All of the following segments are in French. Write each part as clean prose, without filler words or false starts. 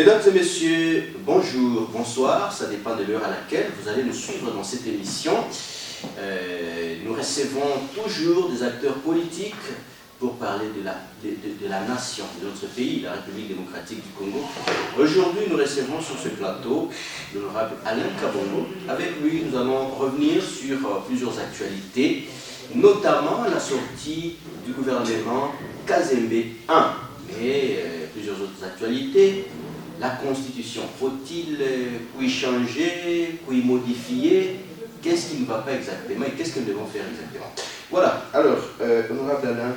Mesdames et messieurs, bonjour, bonsoir, ça dépend de l'heure à laquelle vous allez nous suivre dans cette émission. Nous recevons toujours des acteurs politiques pour parler de la nation, de notre pays, la République démocratique du Congo. Aujourd'hui, nous recevons sur ce plateau l'honorable Alain Kabongo. Avec lui, nous allons revenir sur plusieurs actualités, notamment la sortie du gouvernement Kazembe 1, mais plusieurs autres actualités. La Constitution, faut-il y changer, y modifier? Qu'est-ce qui ne va pas exactement et qu'est-ce que nous devons faire exactement? Voilà, alors, honorable Alain,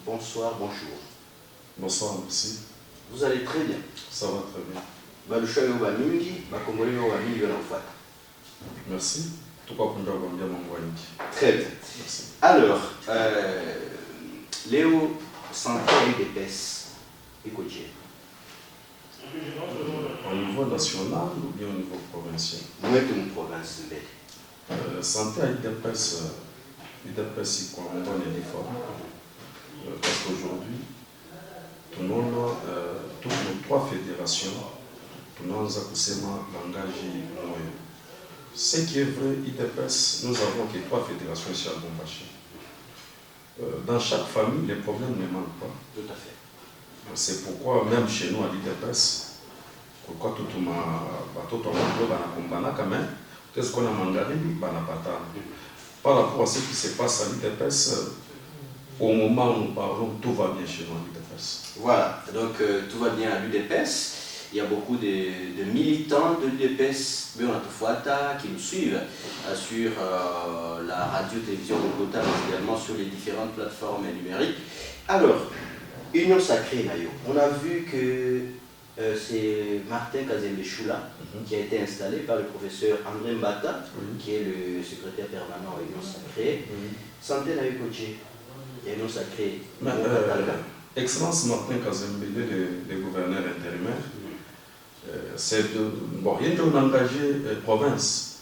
bonsoir, bonjour. Bonsoir, merci. Vous allez très bien. Ça va très bien. Merci. Très bien. Merci. Alors, Léo Santé UDPS, écoutez. Au niveau national ou bien au niveau provincial? Où est une province? Santé à UDPS, UDPS, on donne des efforts. Parce qu'aujourd'hui, toutes nos trois fédérations, nous avons engagé. Ce qui est vrai, UDPS, nous avons que trois fédérations ici à Bombaché. Dans chaque famille, les problèmes ne manquent pas. Tout à fait. C'est pourquoi, même chez nous à l'UDPS, pourquoi tout le monde qu'est-ce qu'on a mangé, par rapport à ce qui se passe à l'UDPS, au moment où nous parlons, tout va bien chez nous à l'UDPS. Voilà, donc tout va bien à l'UDPS. Il y a beaucoup de militants de l'UDPS, qui nous suivent sur la radio-télévision de Bogota, mais également sur les différentes plateformes numériques. Alors, Union Sacrée, Mayo, on a vu que c'est Martin Kazembe Choula qui a été installé par le professeur André Mbata, qui est le secrétaire permanent à Union Sacrée. Santé Nayo Koché, Union Sacrée. Excellence Martin Kazembe, le gouverneur intérimaire, il a engagé province.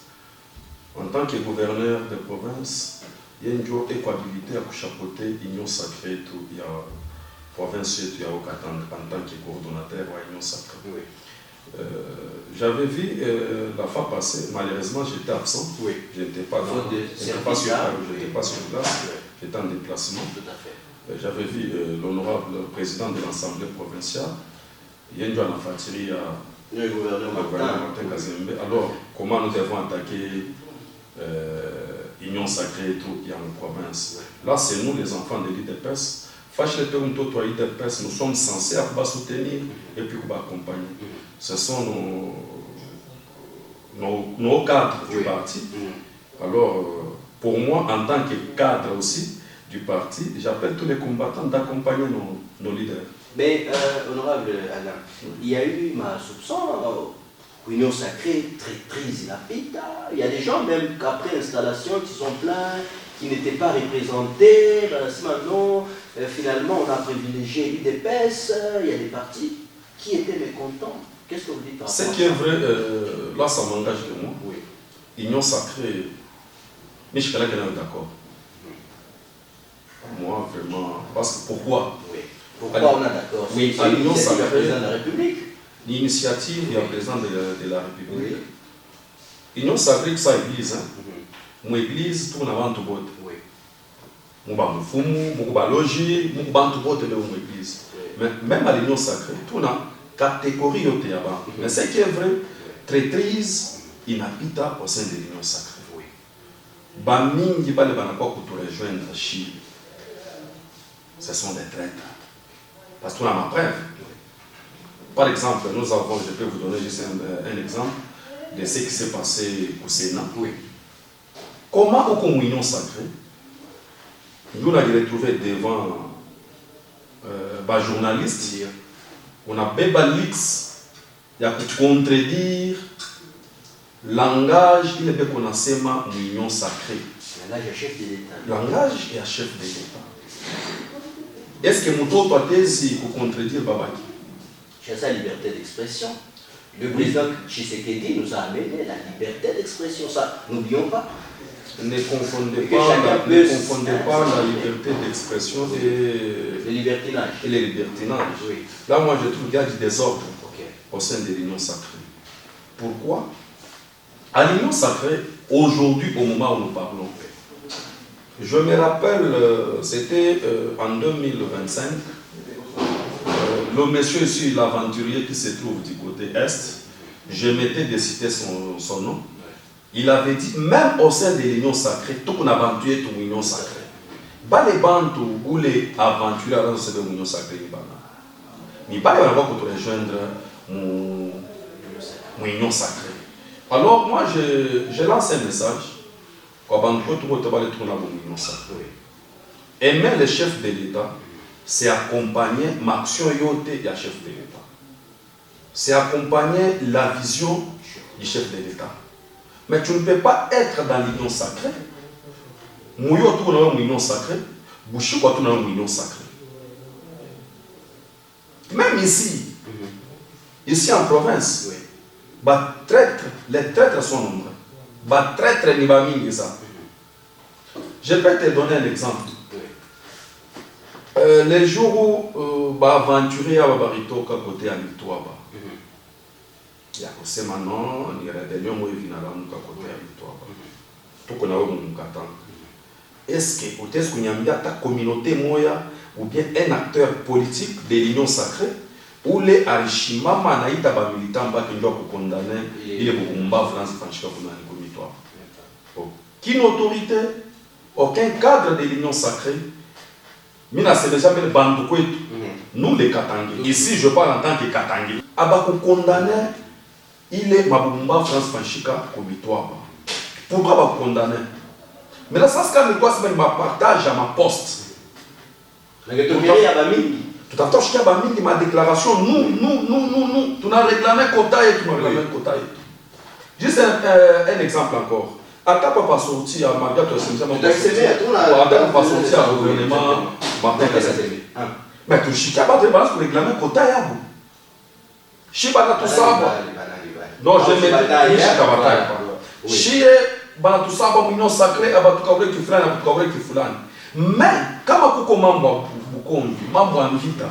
En tant que gouverneur de province, il y a une équabilité à chapeauter l'Union Sacrée, il y a province il y a en tant que coordonnateur à l'Union Sacrée. Oui. J'avais vu la fois passée, malheureusement j'étais absent, oui. Je n'étais pas sur place, j'étais en déplacement. Tout à fait. J'avais vu l'honorable président de l'Assemblée provinciale, Yenjo Anafatiri, le gouverneur Martin Kazembe. Alors, comment nous devons attaquer l'Union Sacrée et tout, il y a une province. Là, c'est nous les enfants de l'UDPS. Nous sommes censés soutenir et puis accompagner. Ce sont nos cadres du parti. Alors, pour moi, en tant que cadre aussi du parti, j'appelle tous les combattants d'accompagner nos leaders. Mais, honorable Alain, il y a eu ma soupçon, Union Sacrée, traîtrise la pita. Il y a des gens, même qu'après l'installation, qui sont pleins, qui n'étaient pas représentés. Maintenant, finalement, on a privilégié l'UDPS. Il y a des partis qui étaient mécontents. Qu'est-ce que vous dites par rapport à ça? Ce qui est vrai, là, ça m'engage de moi. Oui. Union Sacrée, mais je suis d'accord. Moi, vraiment, parce que pourquoi? Oui. Pourquoi on a d'accord? Oui, à l'Union Sacrée, le président de la République. L'initiative du président de la République. L'Union Sacrée, c'est l'église. Mon église tourne avant tout le monde. Mon bamufumu, mon balogi, mon bantu bote de mon église. Mais même à l'Union Sacrée, tout a catégorie au théâtre. Mais ce qui est vrai, traîtrise, il n'habite au sein de l'Union Sacrée. Bamingi ba le banako pour rejoindre Chine. Ce sont des traîtres. Parce qu'on a ma preuve. Par exemple, je peux vous donner juste un exemple de ce qui s'est passé au Sénat. Comment, au Union Sacrée, nous l'avons retrouvé devant les journalistes, on a Bébalix, il y a pour contredire le langage qu'il est qu'on a sema l'Union Sacrée. Langage et chef de l'État. Langage et chef de l'État. Est-ce que Mouto doit dire pour contredire Babaki? C'est sa liberté d'expression. Le président Tshisekedi nous a amené la liberté d'expression. Ça, n'oublions pas. Ne confondez pas la liberté d'expression et le libertinage. le libertinage. Oui. Là, moi, je trouve qu'il y a du désordre. Okay. au sein de l'Union sacrée. Pourquoi? À l'Union sacrée, aujourd'hui, au moment où nous parlons, je me rappelle, c'était en 2025, le monsieur ici, l'aventurier qui se trouve du côté est, je m'étais de citer son nom, il avait dit, même au sein de l'Union sacrée, tout qu'on aventurier tout l'Union sacrée. Bah les bandes ou les aventuriers dans l'Union sacrée, mais pas les avoir pour rejoindre mon Union sacrée. Alors moi, je lance un message. Aimer le chef de l'État, c'est accompagner l'action yoté du chef de l'État. C'est accompagner la vision du chef de l'État. Mais tu ne peux pas être dans l'union sacrée. Mouyo tout dans l'union sacrée, Bouchi quoi tout dans l'union sacrée. Même ici, ici en province, les traîtres sont nombreux. Je vais te donner un exemple. Les jours où aventurier à Babarito côté à Mitoaba, il y a aussi maintenant il y a des lions où il vient à côté à Mitoaba. Tout qu'on a au Mukatan. Est-ce que y a ta communauté moya ou bien un acteur politique de l'union sacrée ou les Arishima Manaïta militants qui doivent condamner il est beaucoup France Franchika pour nous Mitoaba. Qu'une autorité, aucun cadre de l'union sacrée. Mina c'est déjà le bandouko. Nous les Katangui. Ici je parle en tant que Katangui. Abakou condamné, il est Mabumba France Franchika Komitoaba. Pourquoi va condamner? Mais là ça c'est quoi c'est ma partage à ma poste. Mais tu mets à Bamini. Tout à fait je suis Bamini ma déclaration nous tu n'as réclamé quota et tu m'as réclamé quota et. Juste un exemple encore. Ata pas sorti à Magat au Sénégal. Ata pas sorti au gouvernement Martin Kazembe. Mais tu chica pas de base pour réclamer quota ya vous. Chiba tout ça. Non, je me dis chica bataille. Chie bana tout ça ba union sacrée aba tukawre ki fulani aba tukawre ki fulani. Mais kama kuko mambo bukongi, mambo anvita.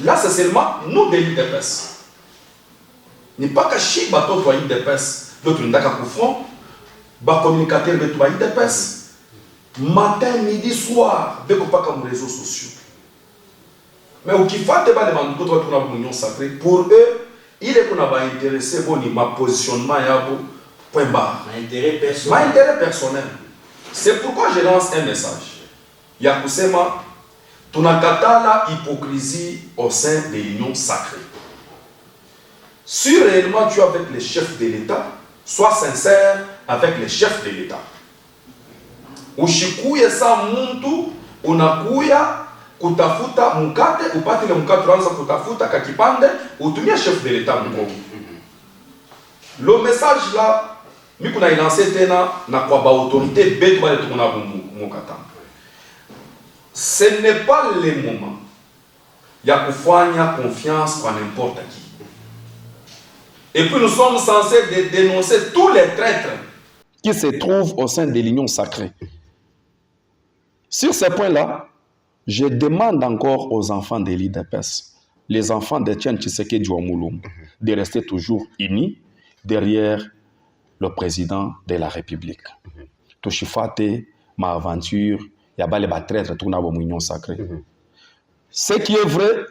Là c'est seulement nous des l'IDPS. N'est pas que chiba to toi l'IDPS, l'autre ndaka ku front. Bas communicateur de toi IDPS matin midi soir dès qu'on pas comme réseaux sociaux mais au qui fait pas demander d'autres pour la union sacrée pour eux il est qu'on a pas intéressé bon ma positionnement ya point barre ma intérêt personnel c'est pourquoi je lance un message ya kusema tunakatala hypocrisie au sein de l'union sacrée si réellement tu es avec les chefs de l'État sois sincère avec les chefs de l'État. Ushikuye sa muntu unakuya kutafuta mukate upate le mukate unaanza kutafuta kakipande utumie chef de l'État mkongo. Le message là miko na lancé tena na kwa ba autorité betu bale tukuna mukata. Ce n'est pas le moment ya kufanya confiance kwa n'importe qui. Et puis nous sommes censés dénoncer tous les traîtres qui se trouvent au sein de l'union sacrée. Sur ce point-là, je demande encore aux enfants de l'IDPS, les enfants d'Etienne Tshisekedi Ouamouloum, de rester toujours unis derrière le président de la République. Touchifate, ma aventure, il y a des traîtres tout dans l'union sacrée. Ce qui est vrai,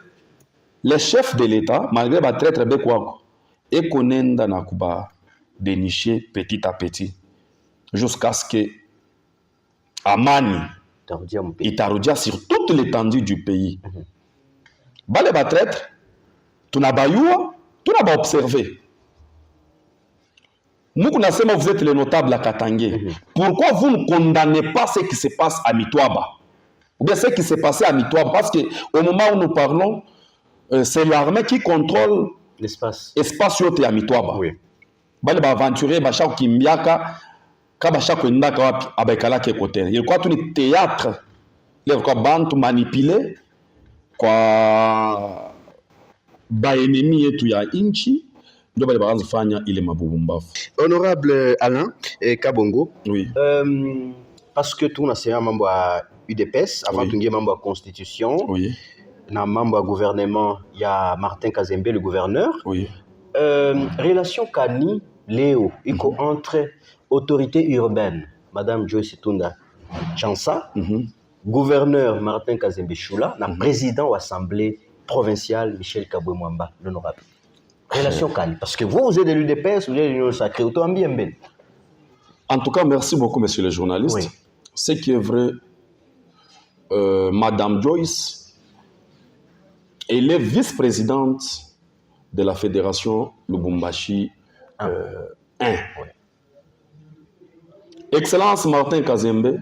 les chefs de l'État, malgré les traîtres béquois, et qu'on a Nakuba déniché petit à petit jusqu'à ce que Amani itarudia sur toute l'étendue du pays. Bale traître, tu n'as pas observé. Vous êtes les notables à Katangé. Pourquoi vous ne condamnez pas ce qui se passe à Mitoaba? Ou bien ce qui s'est passé à Mitoaba? Parce qu'au moment où nous parlons, c'est l'armée qui contrôle l'espace yote ya Mitoaba. Oui. Bale ba aventurier ba chaque kimbiaka ka ba chaque ndaka wapi abekala ke côté. Il croit tout le théâtre. Les quoi bantu manipuler kwa ba ennemi yetu ya inchi ndio bale baanza fanya ile mabubumbafu. Honorable Alain Kabongo. Oui. Parce que tout c'est un membre à UDPS avant tout un membre à constitution. Oui. Dans le membre du gouvernement, il y a Martin Kazembe, le gouverneur. Oui. relation Kani, Léo, entre autorité urbaine, Madame Joyce Tunda Chansa, gouverneur Martin Kazembe Choula, le président de l'Assemblée provinciale Michel Kabwe Mwamba, l'honorable. Relation Kani, parce que vous êtes de l'UDPS, vous êtes de l'Union sacrée, autant bien ben. En tout cas, merci beaucoup, monsieur le journaliste. Oui. Ce qui est vrai, Madame Joyce, elle est vice-présidente de la Fédération Lubumbashi 1. Oui. Excellence Martin Kazembe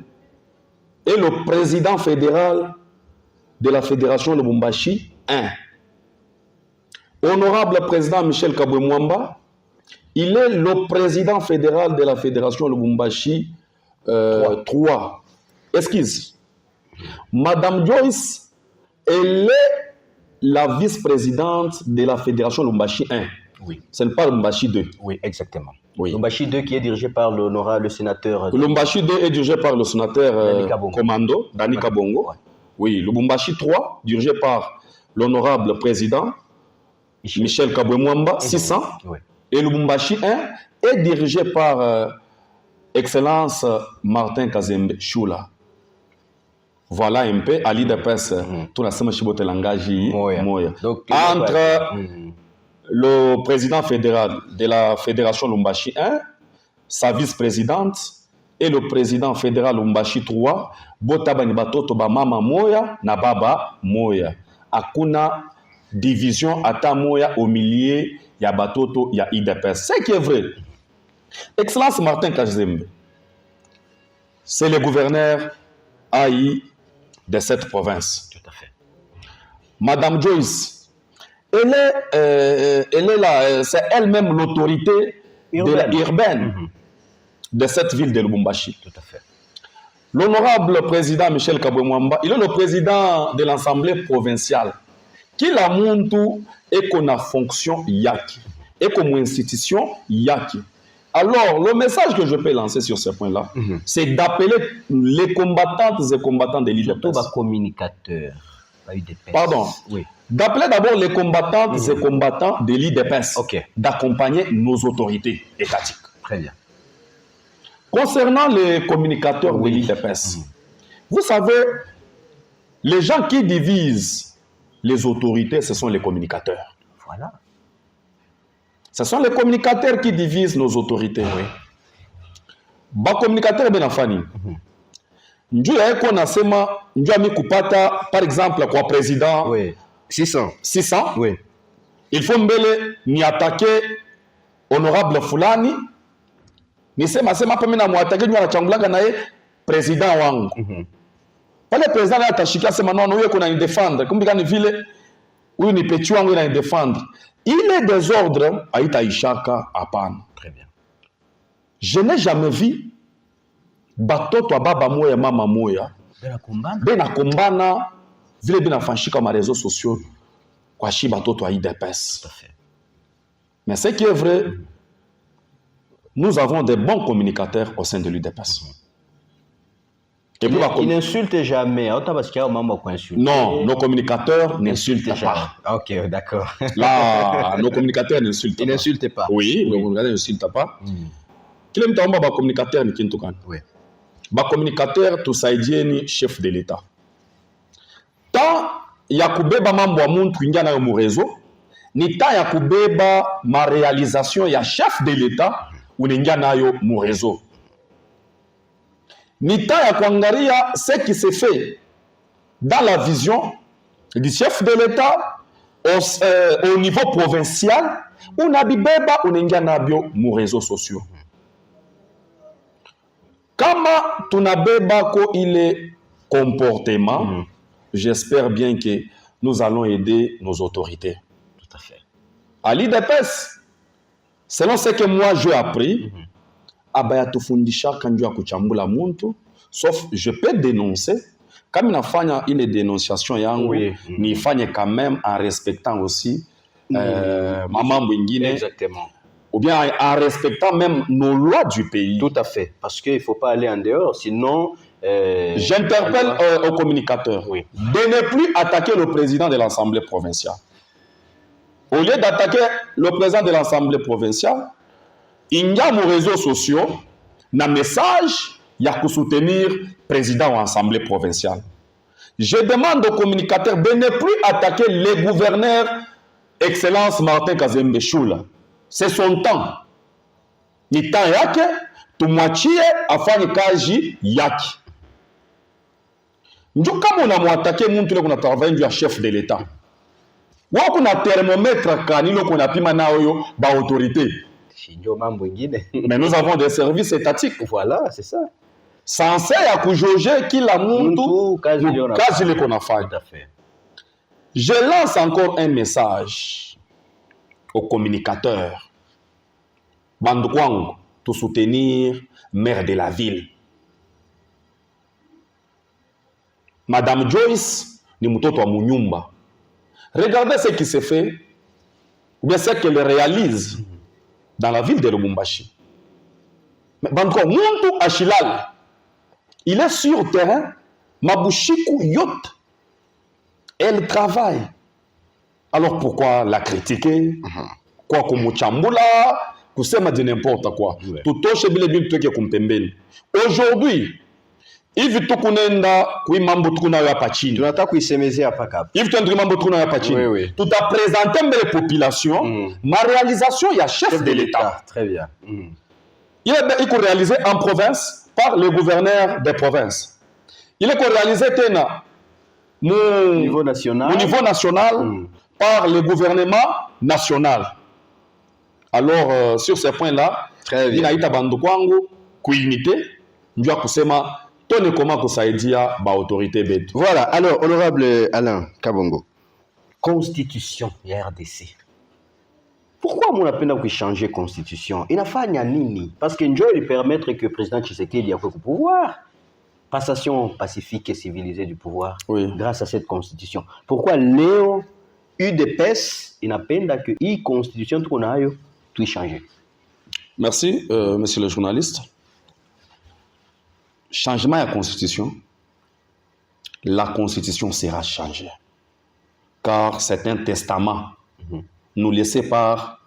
est le président fédéral de la Fédération Lubumbashi 1. Honorable président Michel Kabwe Mwamba, il est le président fédéral de la Fédération Lubumbashi 3. Excuse. Madame Joyce, elle est la vice-présidente de la Fédération Lubumbashi 1. Oui. Ce n'est pas Lubumbashi 2. Oui, exactement. Oui. Lubumbashi 2 qui est dirigé par l'honorable sénateur... Lubumbashi 2 est dirigé par le sénateur commando, Dani Kabongo. Ouais. Oui, Lubumbashi 3, dirigé par l'honorable président Michel Kabwe Mwamba, 600. Oui. Et Lubumbashi 1 est dirigé par Excellence Martin Kazembe Choula. Voilà un peu à l'IDPS, tout la semaine chibote langage entre le président fédéral de la Fédération Lubumbashi 1, sa vice-présidente, et le président fédéral Lubumbashi 3, Botabani Batoto ba mama moya na baba moya. Akuna division ata moya au milieu ya Batoto ya IDPS. Ce qui est vrai. Excellence Martin Kazembe, c'est le gouverneur AI de cette province. Tout à fait. Madame Joyce, elle est là, c'est elle-même l'autorité urbaine de cette ville de Lubumbashi. Tout à fait. L'honorable président Michel Kabwe Mwamba, il est le président de l'Assemblée provinciale. Qui la montre et qu'on a fonction yaki et comme institution yaki. Alors, le message que je peux lancer sur ce point-là, c'est d'appeler les combattantes et combattants de l'IDPS. Surtout les communicateurs. Pardon. Oui. D'appeler d'abord les combattantes et combattants de l'IDPS d'accompagner nos autorités étatiques. Très bien. Concernant les communicateurs de l'IDPS, vous savez, les gens qui divisent les autorités, ce sont les communicateurs. Voilà. Ce sont les communicateurs qui divisent nos autorités. Oui. Ba communicateur ben afani. Njoo ya eko nasema njoo amikupata par exemple kwa président. Oui. 600. 600. Oui. Il faut mbele ni attaquer honorable fulani. Ni sema pa mimi na muattaquer njoo anachangulanga na ye président wangu. Pale président atashikia sema non huyo kuna ni défendre. Kumbe kani vile huyu ni pechi wangu ina ni défendre. Il est désordre aita ishaka hapana. Très bien. Je n'ai jamais vu batoto baba moya mama moya bena kombana vile bena fanshika ma réseaux sociaux kwa shi batoto IDPS. Tout à fait. Mais ce qui est vrai, nous avons des bons communicateurs au sein de l'UDPS. Ils n'insultent jamais. Non, nos communicateurs n'insultent pas. Ok, d'accord. Là, nos communicateurs n'insultent pas. Ils n'insultent pas. Oui, nos communicateurs n'insultent pas. Qui est le communicateur ni kintukan? Oui. Ba communicateur tout saïdieni chef de l'État. Tant yakubeba mambo ya muntu ingia nayo mu réseau, ni tant yakubeba ma réalisation ya chef de l'État uningia nayo mu réseau. Ni temps ya kuangalia ce qui se fait dans la vision du chef de l'État au niveau provincial, unabibeba uningia nabio mu réseaux sociaux. Kama tunabeba ko ile comportement, j'espère bien que nous allons aider nos autorités. Tout à fait. À l'IDPS, selon ce que moi j'ai appris, abaya tufundisha kanju ya kuchambula muntu, sauf je peux dénoncer. Comme nafanya une dénonciation yangu, nifanye quand même en respectant aussi mamambo ingine. Exactement. Ou bien en respectant même nos lois du pays. Tout à fait. Parce qu'il ne faut pas aller en dehors, sinon... J'interpelle aux communicateurs de ne plus attaquer le président de l'Assemblée provinciale. au lieu d'attaquer le président de l'Assemblée provinciale, il y a nos réseaux sociaux, un message, il y a que soutenir le président de l'Assemblée provinciale. Je demande aux communicateurs de ne plus attaquer les gouverneurs, Excellence Martin Kazembe Choula. C'est son temps. Ni temps yake, tumwachie afanye kazi yake. Ndio kama unamwatake mtu kuna travail ndio chef de l'État. Wako na thermomètre kanilo kuna pima nao yo ba autorité. Mais nous avons des services étatiques. Voilà, c'est ça. Censé ya kujoger kila muntu kazi le qu'on a fait. Je lance encore un message aux communicateurs. Bandoukwang, pour soutenir maire de la ville. Madame Joyce, ni mutoto wa munyumba. Regardez ce qui se fait, ou bien ce qu'elle réalise dans la ville de Lubumbashi. Mais Bandoukwang, muntu achilal. Il est sur le terrain, Mabushiku Yot. Elle travaille. Alors pourquoi la critiquer? Quoi comme Chambula, kusema de n'importe quoi. Tutoshe bile bin tuke kumpembeni. Aujourd'hui, hivi tukunenda kui mambo tukuna ya pachini. Tunataka kuisemezea hapa kapa. Hivi tuendri mambo tukuna ya pachini. Oui. Tout a présenté mes populations, ma réalisation il y a chef de l'État. Très bien. Il est réalisé en province par le gouverneur des provinces. Il est réalisé au niveau national, par le gouvernement national. Alors, sur ces points-là, il y a une bandokwango kuimité, nous avons kusema tone comment kusaidia ba autorité betu. Voilà, alors honorable Alain Kabongo. Constitution ya RDC. Pourquoi on appelle à changer la constitution? Il n'a pas nini parce que Njo lui permettre que le président Tshisekedi ait le pouvoir. Passation pacifique et civilisée du pouvoir grâce à cette constitution. Pourquoi Léo UDPS il n'a pas que la constitution qu'on a tout changé? Merci, monsieur le journaliste. Changement de la constitution sera changée. Car c'est un testament nous laissé par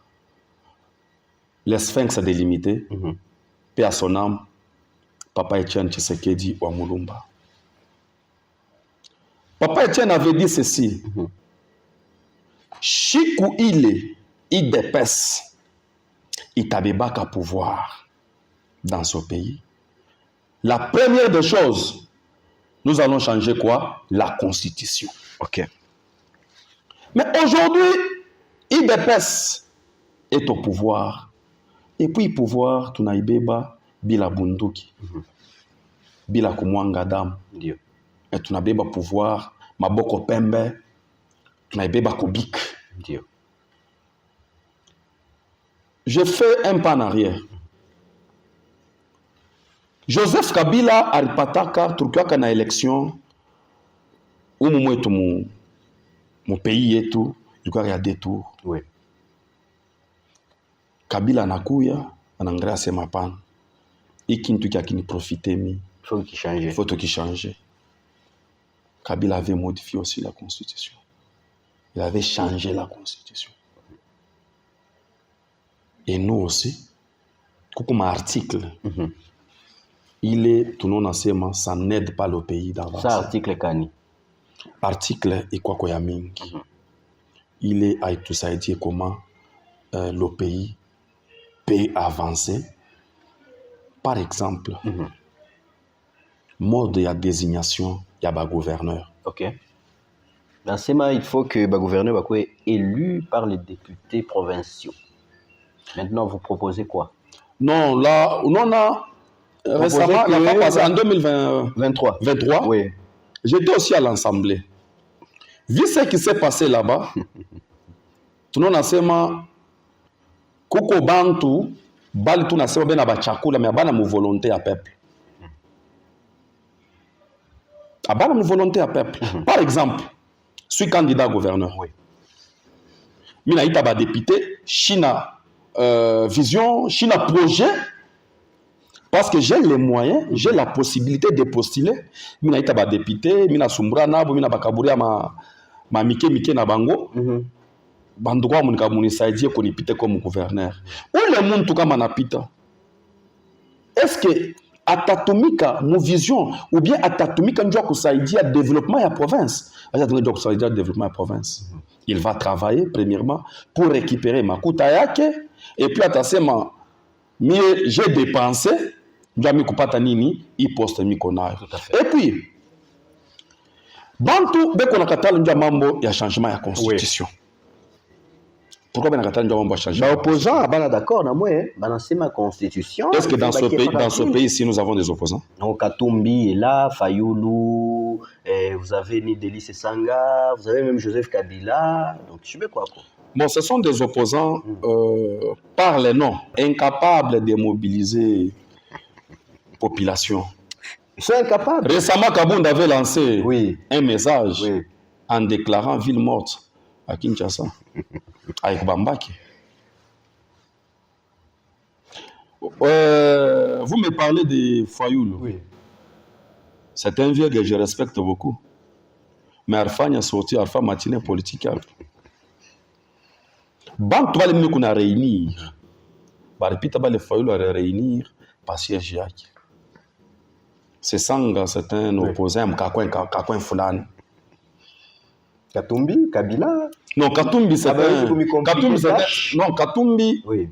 les sphinx délimités, paix à son âme, Papa Etienne Tshisekedi wa Mulumba. Papa Etienne avait dit ceci. Chiku ile idepes itabebaka pouvoir dans ce pays. La première des choses, nous allons changer quoi? La constitution. Ok. Mais aujourd'hui, IDPS est au pouvoir. Et puis, pouvoir, tunaibeba bila bunduki. Bila kumwanga damu. Et tunabeba pouvoir, maboko pembe, tunaibeba kubik. Je fais un pas en arrière. Joseph Kabila alipataka tukiwaka na élection umu mwetu mu pays yetu ilikuwa ya 2 tours. Oui. Kabila anakuya anaangalia sema pana. Hiki kitu kini profiter mi. Faut qu'il change. Faut qu'il change. Kabila avait modifié aussi la constitution. Il avait changé la constitution. Et nous aussi, comme article, il est tout non enseignement, ça n'aide pas le pays d'avancer. Ça article kani. Article et quoi qu'il y a mingi. Il est à tout ça dire comment le pays peut avancer. Par exemple, mode de désignation, il y a un gouverneur. Ok. Dans ce moment, il faut que le gouverneur soit élu par les députés provinciaux. Maintenant, vous proposez quoi? Non, là, on a récemment, il a pas passé en 2023. Oui. J'étais aussi à l'Assemblée. Vu ce qui s'est passé là-bas, tout le monde a dit Koko Bantu, Bali tout nasema bena bachakula, mais abana mu volonté à peuple. Abana mu volonté à peuple. Par exemple, je suis candidat à gouverneur. Oui. Mina ita ba député, China vision, China projet, parce que j'ai les moyens, j'ai la possibilité de postuler. Mina ita ba député, mina sumbra nabo, mina bakaburia ma mike na bango. bandukwa munika munisaidie kunipite comme gouverneur. Ule muntu kama napita. Est-ce que atatumika mu vision ou bien atatumika njua kusaidia développement ya province? Atatumika njua kusaidia développement ya province. Il va travailler premièrement pour récupérer makuta yake et puis atasema mie j'ai dépensé njua mi kupata nini i poste miko nayo. Et puis bantu beko nakatala njua mambo ya changement ya constitution. Oui. Pourquoi ben nakatala njua mambo ya changement? Opposants bana d'accord na moi, bana sema constitution. Est-ce que dans ce pays ici nous avons des opposants? Donc Katumbi est là, Fayoulou, vous avez Nideli Sanga, vous avez même Joseph Kabila. Donc je sais quoi. Bon, ce sont des opposants par les noms, incapables de mobiliser la population. Ils sont incapables. Récemment, Kabound avait lancé un message en déclarant ville morte à Kinshasa, avec Bambaki. Vous me parlez de Fayoulou. Oui. C'est un vieux que je respecte beaucoup. Mais Arfa a sorti, Arfa matinée politique. Ban tu vas les nous réunir. Baripita va les Fayoulou réunir par siège Jacques. C'est Sanga, c'est un opposant, Kakouin Fulani. Katumbi, Kabila. Non, Katumbi, c'est non, Katumbi. Oui.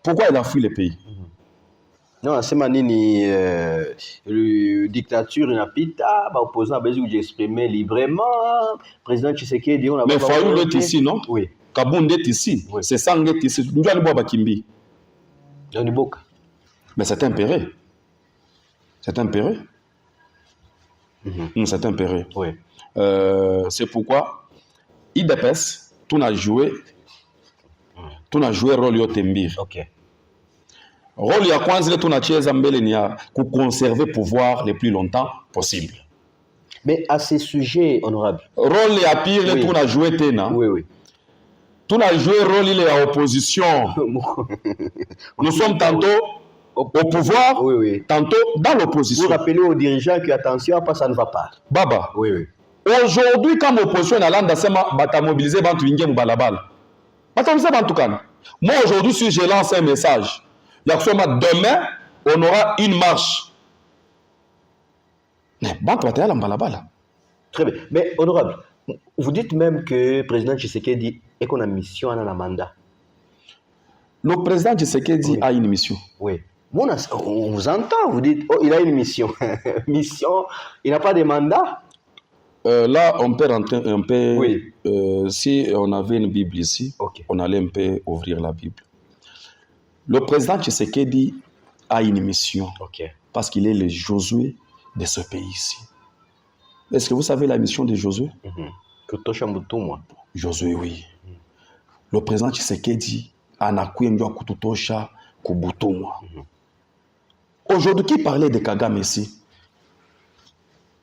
Pourquoi il a fui le pays? Non, c'est manini le dictature inapita, bah opposant à besoin d'exprimer librement. Président Tshisekedi on a. Mais Fayoulou est ici, non? Oui. Kabound est ici. Oui. C'est Sanga est ici. Nous allons voir Kimbi. Mais c'est impéré. C'est impéré. C'est impéré. Oui. C'est pourquoi IDPS, tout a joué rôle au Tembir. Ok. Rôle ya kwanza tout a cheza mbele ni ya conserver pouvoir le plus longtemps possible. Mais à ces sujets, honorable. Rôle ya pire tout a joué tena. Oui, oui. Tout a joué rôle il est à opposition. Nous sommes tantôt au pouvoir, tantôt dans l'opposition. Vous rappelez aux dirigeants que attention, ça ne va pas. Baba. Oui, oui. Aujourd'hui, quand l'opposition est là, on mobiliser Bantu Ingé Moubalabal. Moi, aujourd'hui, si je lance un message, demain, on aura une marche. Mais Bantu va te Moubalabal. Très bien. Mais, honorable, vous dites même que le président Tshisekedi est qu'on a une mission à un mandat. Le président Tshisekedi a une mission. Oui. Bon, on vous entend, vous dites, oh, il a une mission. Mission, il n'a pas de mandat. Là, on peut rentrer un peu. Oui. Si on avait une Bible ici, on allait un peu ouvrir la Bible. Le président Tshisekedi a une mission. Parce qu'il est le Josué de ce pays ici. Est-ce que vous savez la mission de Josué? Josué, oui. Le président Tshisekedi a nakuyenjwa kututosha kubutumwa. Aujourd'hui, qui parlait de Kagame ici?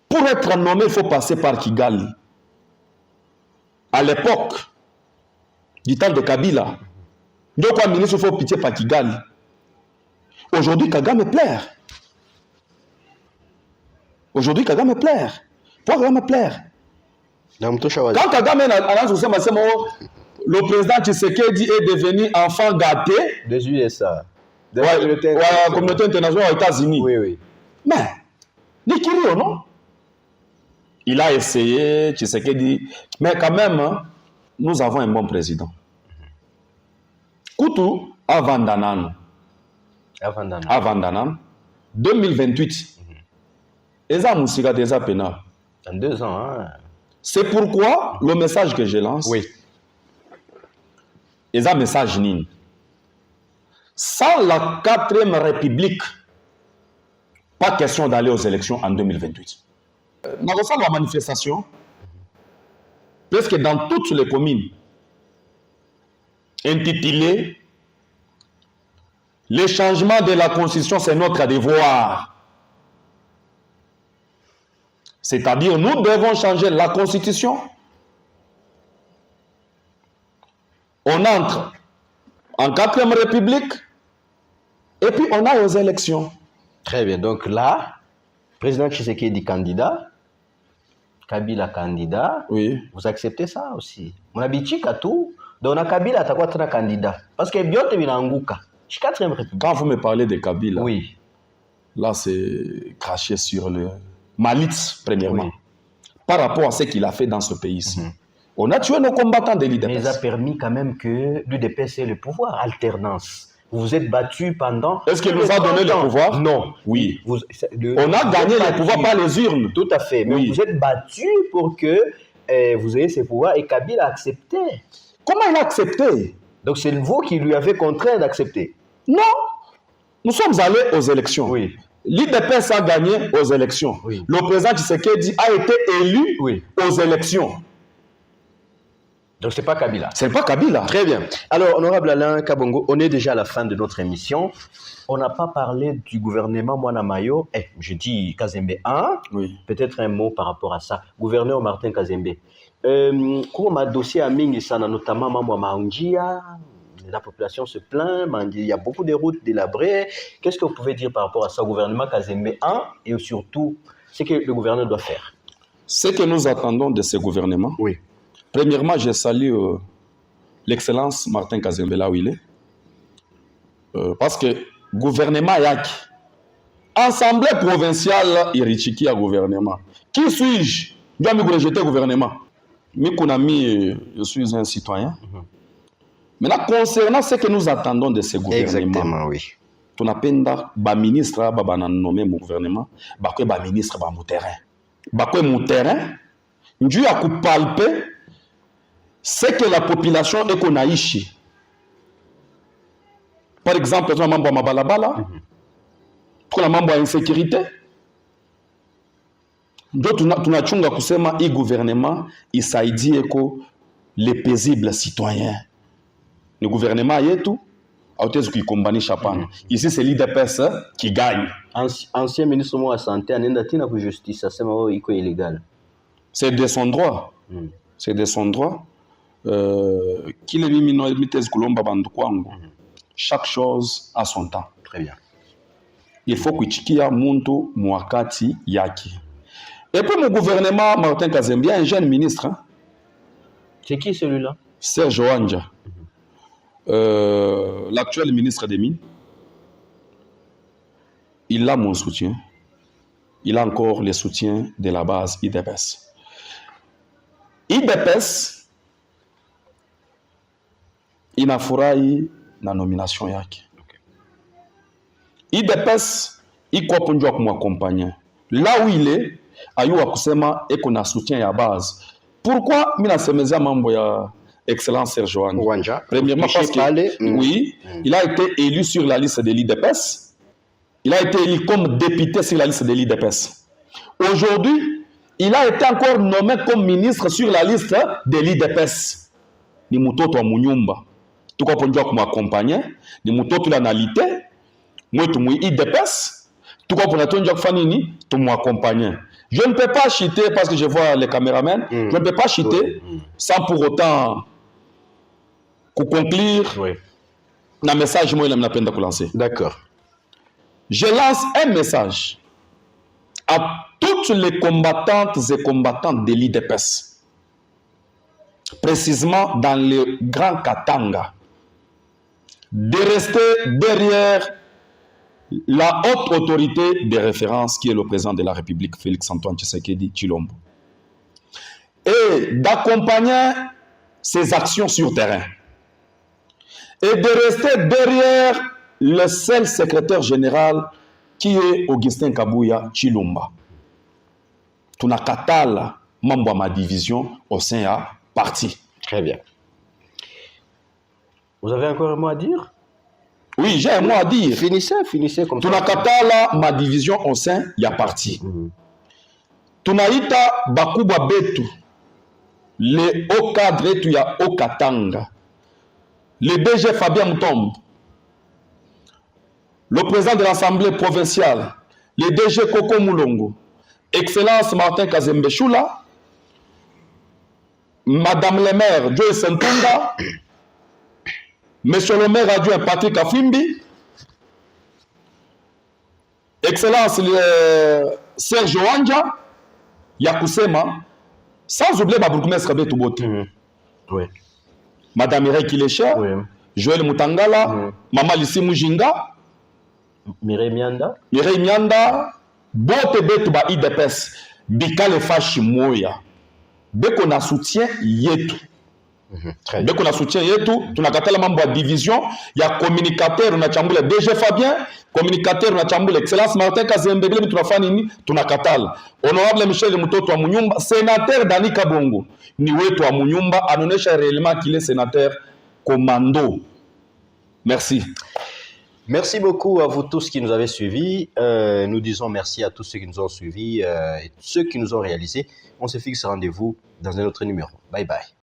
Pour être nommé, il faut passer par Kigali. À l'époque du temps de Kabila, donc un ministre, il faut pitié par Kigali. Aujourd'hui, Kagame plaire. Aujourd'hui, Kagame plaire. Pourquoi Kagame plaire? Quand Kagame a le président Tshisekedi est devenu enfant gâté des USA. De la communauté internationale aux États-Unis. Oui, oui. Mais, Nikirio, non? Il a essayé, Tshisekedi, mais quand même, hein, nous avons un bon président. Koutou, avant Danan, 2028, Eza Moussika Teza Pena. En 2 ans, hein. C'est pourquoi le message que je lance, Eza message Nini. Sans la 4e République, pas question d'aller aux élections en 2028. Dans la manifestation, presque dans toutes les communes, intitulée « Le changement de la Constitution, c'est notre devoir ». C'est-à-dire, nous devons changer la Constitution. On entre en 4e République et puis on a aux élections. Très bien. Donc là, président Tshisekedi candidat, Kabila candidat. Oui. Vous acceptez ça aussi? Mon habitude à tout, Donc na Kabila atakuwa tena candidat parce que biote vinaanguka. 4e République. Quand vous me parlez de Kabila, oui. Là c'est craché sur le Malitz premièrement. Oui. Par rapport à ce qu'il a fait dans ce pays-ci. On a tué nos combattants de l'IDPS. Mais il a permis quand même que l'UDPS ait le pouvoir, alternance. Vous vous êtes battu pendant... Est-ce qu'il nous a donné le pouvoir? Non. Oui. On a gagné le pouvoir par les urnes. Tout à fait. Mais oui. vous êtes battu pour que vous ayez ces pouvoirs et Kabila a accepté. Comment il a accepté? Donc c'est vous qui lui avez contraint d'accepter? Non. Nous sommes allés aux élections. Oui. L'IDPS a gagné aux élections. Oui. Le président Tshisekedi a été élu aux élections. Donc c'est pas Kabila. C'est pas Kabila. Très bien. Alors, honorable Alain Kabongo, on est déjà à la fin de notre émission. On n'a pas parlé du gouvernement Mwanamayo. Je dis Kazembe 1. Oui. Peut-être un mot par rapport à ça. Gouverneur Martin Kazembe. Comment dossier à Mingisana, notamment Mamwa Maungia, la population se plaint, il y a beaucoup de routes délabrées. Qu'est-ce que vous pouvez dire par rapport à ça, gouvernement Kazembe 1, et surtout, ce que le gouverneur doit faire? Ce que nous attendons de ce gouvernement, oui. Premièrement, je salue l'excellence Martin Kazembe là où il est. Parce que gouvernement Yaki, Assemblée provinciale Irichiki à gouvernement. Qui suis-je? Je dois me rejeter gouvernement. Je suis un citoyen. Maintenant, concernant ce que nous attendons de ce gouvernement, exactement, oui. Tu n'appelles pas ministre, nommé mon gouvernement, ba ministre, mon terrain. Mon terrain, Dieu a palpé ce que la population est qu'on a ici. Par exemple, tu as un membre de Balabala, tu as un membre d'insécurité. Tu as kusema i gouvernement isaidie ko les paisibles citoyens. Le gouvernement yetu autezi kuikombanisha pana. Ici c'est l'IDPS qui gagne. Ancien ministre de la santé anaenda tena ku justice asema wao iko illégal. C'est de son droit. C'est de son droit. Kile mimi no mitezi kulomba bandu kwangu. Chaque chose a son temps. Très bien. Il faut kuichikia muntu mwakati yaki. Et puis mon gouvernement, Martin Kazembe, un jeune ministre. Hein? C'est qui celui-là? Serge Oanja, l'actuel ministre des Mines. Il a mon soutien. Il a encore le soutien de la base IDPS. IDPS, inafurahi na nomination yake. IDPS, iko ponjwa kumaccompagner. Là où il est, ayua kusema eko na soutien ya base. Pourquoi mina semezia mambo ya excellence Serge Oanja? Premièrement parce que oui, il a été élu sur la liste de l'IDPS. Il a été élu comme député sur la liste de l'IDPS. Aujourd'hui, il a été encore nommé comme ministre sur la liste de l'IDPS. Ni mutoto wa munyumba. Tuko ponjwa kumaccompagner, ni mutoto la nalité. Moi tu mu IDPS. Tuko ponjwa kufanya nini? Tu m'accompagner. Je ne peux pas chiter parce que je vois les caméramans. Je ne peux pas chiter sans pour autant conclure un message moi il a peine de lancer. D'accord. Je lance un message à toutes les combattantes et combattants de l'IDPS, précisément dans le Grand Katanga, de rester derrière la haute autorité de référence qui est le président de la République, Félix-Antoine Tshisekedi Tshilombo, et d'accompagner ses actions sur terrain, et de rester derrière le seul secrétaire général qui est Augustin Kabuya Tshilomba. Tunakatala mambo ma division au sein à parti. Très bien. Vous avez encore un mot à dire? Oui, j'ai un mot à dire. Finissez comme ça. Tunakatala ma division au sein ya parti. Tunaita bakubwa betu le haut cadre tu ya Okatanga. Le DG Fabien Mutombo, le président de l'Assemblée provinciale, le DG Koko Moulongo, Excellence Martin Kazembe Choula, Madame le maire Joyce Ntunda, Monsieur le maire adjoint Patrick Afimbi, Excellence Serge Oanja, Yakusema, sans oublier ma bourgmestre Betu Bote. Oui. Madame Mireille Kilecha, Oui. Joël Mutangala, Mama Lissi Mujinga, Mireille Mianda. Mireille Mianda, bote betu ba IDPS, bikale fashi moya. Beko na soutien yetu. Très bien. Beko na soutien yetu, tunakatala mambo ya division, ya communicateur na chambula DG Fabien, communicateur na chambula Excellence Martin Kazembe, bile tunafanya nini? Tunakatala. Honorable Michel Mutoto wa Munyumba, sénateur Dani Kabongo, ni wetu wa Munyumba, anonesha réellement qu'il est sénateur commando. Merci. Merci beaucoup à vous tous qui nous avez suivis. Nous disons merci à tous ceux qui nous ont suivis et ceux qui nous ont réalisés. On se fixe rendez-vous dans un autre numéro. Bye bye.